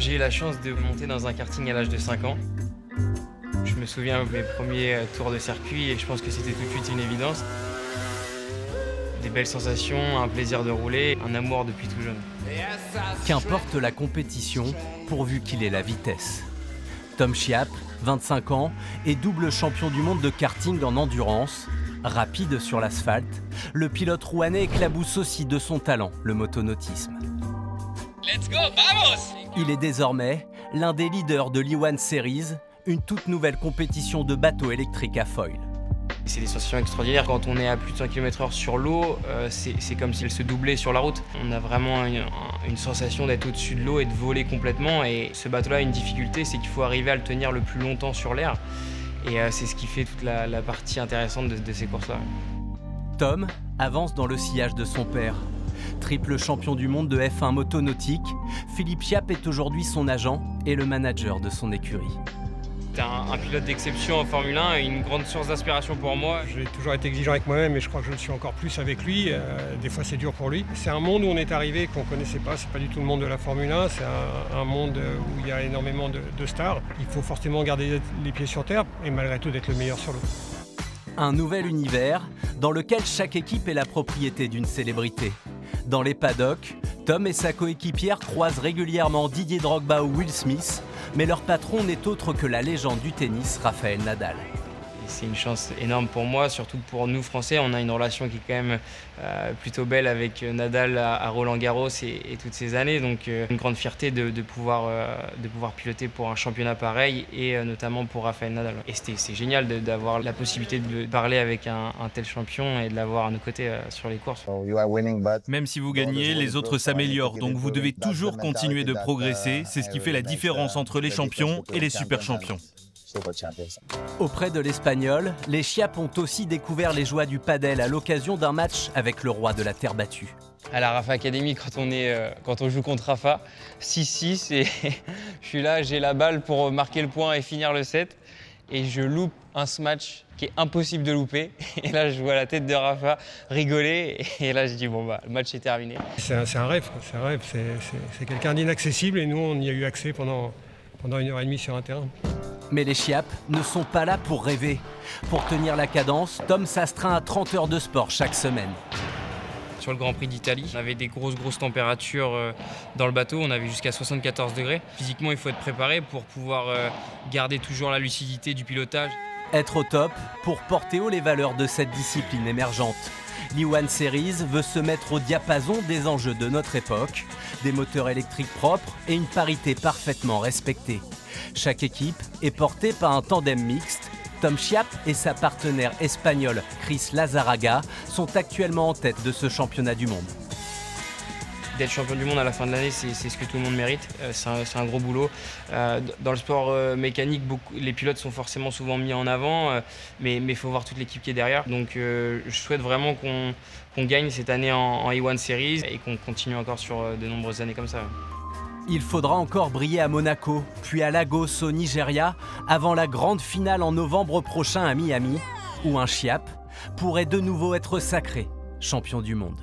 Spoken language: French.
J'ai eu la chance de monter dans un karting à l'âge de 5 ans. Je me souviens de mes premiers tours de circuit et je pense que c'était tout de suite une évidence. Des belles sensations, un plaisir de rouler, un amour depuis tout jeune. Qu'importe la compétition, pourvu qu'il ait la vitesse. Tom Schiap, 25 ans, est double champion du monde de karting en endurance. Rapide sur l'asphalte, le pilote rouennais éclabousse aussi de son talent le motonautisme. Let's go, vamos! Il est désormais l'un des leaders de l'E1 Series, une toute nouvelle compétition de bateaux électriques à foil. C'est des sensations extraordinaires. Quand on est à plus de 100 km/h sur l'eau, c'est comme si elle se doublait sur la route. On a vraiment une sensation d'être au-dessus de l'eau et de voler complètement. Et ce bateau-là a une difficulté, c'est qu'il faut arriver à le tenir le plus longtemps sur l'air. Et c'est ce qui fait toute la partie intéressante de ces courses-là. Tom avance dans le sillage de son père. Triple champion du monde de F1 motonautique, Philippe Schiap est aujourd'hui son agent et le manager de son écurie. C'est un pilote d'exception en Formule 1 et une grande source d'inspiration pour moi. J'ai toujours été exigeant avec moi-même et je crois que je le suis encore plus avec lui. Des fois c'est dur pour lui. C'est un monde où on est arrivé qu'on ne connaissait pas. C'est pas du tout le monde de la Formule 1. C'est un monde où il y a énormément de stars. Il faut forcément garder les pieds sur terre et malgré tout d'être le meilleur sur l'eau. Un nouvel univers dans lequel chaque équipe est la propriété d'une célébrité. Dans les paddocks, Tom et sa coéquipière croisent régulièrement Didier Drogba ou Will Smith, mais leur patron n'est autre que la légende du tennis, Rafael Nadal. C'est une chance énorme pour moi, surtout pour nous Français. On a une relation qui est quand même plutôt belle avec Nadal à Roland-Garros et toutes ces années. Donc une grande fierté de pouvoir piloter pour un championnat pareil et notamment pour Rafael Nadal. Et c'est génial d'avoir la possibilité de parler avec un tel champion et de l'avoir à nos côtés sur les courses. Même si vous gagnez, les autres s'améliorent. Donc vous devez toujours continuer de progresser. C'est ce qui fait la différence entre les champions et les super champions. Auprès de l'Espagnol, les Schiap ont aussi découvert les joies du padel à l'occasion d'un match avec le roi de la terre battue. À la Rafa Academy, quand on joue contre Rafa, 6-6 et je suis là, j'ai la balle pour marquer le point et finir le set et je loupe un smash qui est impossible de louper et là je vois la tête de Rafa rigoler et là je dis bon bah le match est terminé. C'est un rêve, c'est quelqu'un d'inaccessible et nous on y a eu accès pendant 1h30 sur un terrain. Mais les Schiap ne sont pas là pour rêver. Pour tenir la cadence, Tom s'astreint à 30 heures de sport chaque semaine. Sur le Grand Prix d'Italie, on avait des grosses températures dans le bateau, on avait jusqu'à 74 degrés. Physiquement, il faut être préparé pour pouvoir garder toujours la lucidité du pilotage. Être au top pour porter haut les valeurs de cette discipline émergente. L'E1 Series veut se mettre au diapason des enjeux de notre époque, des moteurs électriques propres et une parité parfaitement respectée. Chaque équipe est portée par un tandem mixte. Tom Schiap et sa partenaire espagnole Chris Lazaraga sont actuellement en tête de ce championnat du monde. D'être champion du monde à la fin de l'année, c'est ce que tout le monde mérite. C'est un gros boulot. Dans le sport mécanique, les pilotes sont forcément souvent mis en avant, mais il faut voir toute l'équipe qui est derrière. Donc je souhaite vraiment qu'on gagne cette année en E1 Series et qu'on continue encore sur de nombreuses années comme ça. Il faudra encore briller à Monaco, puis à Lagos au Nigeria, avant la grande finale en novembre prochain à Miami, où un Schiap pourrait de nouveau être sacré champion du monde.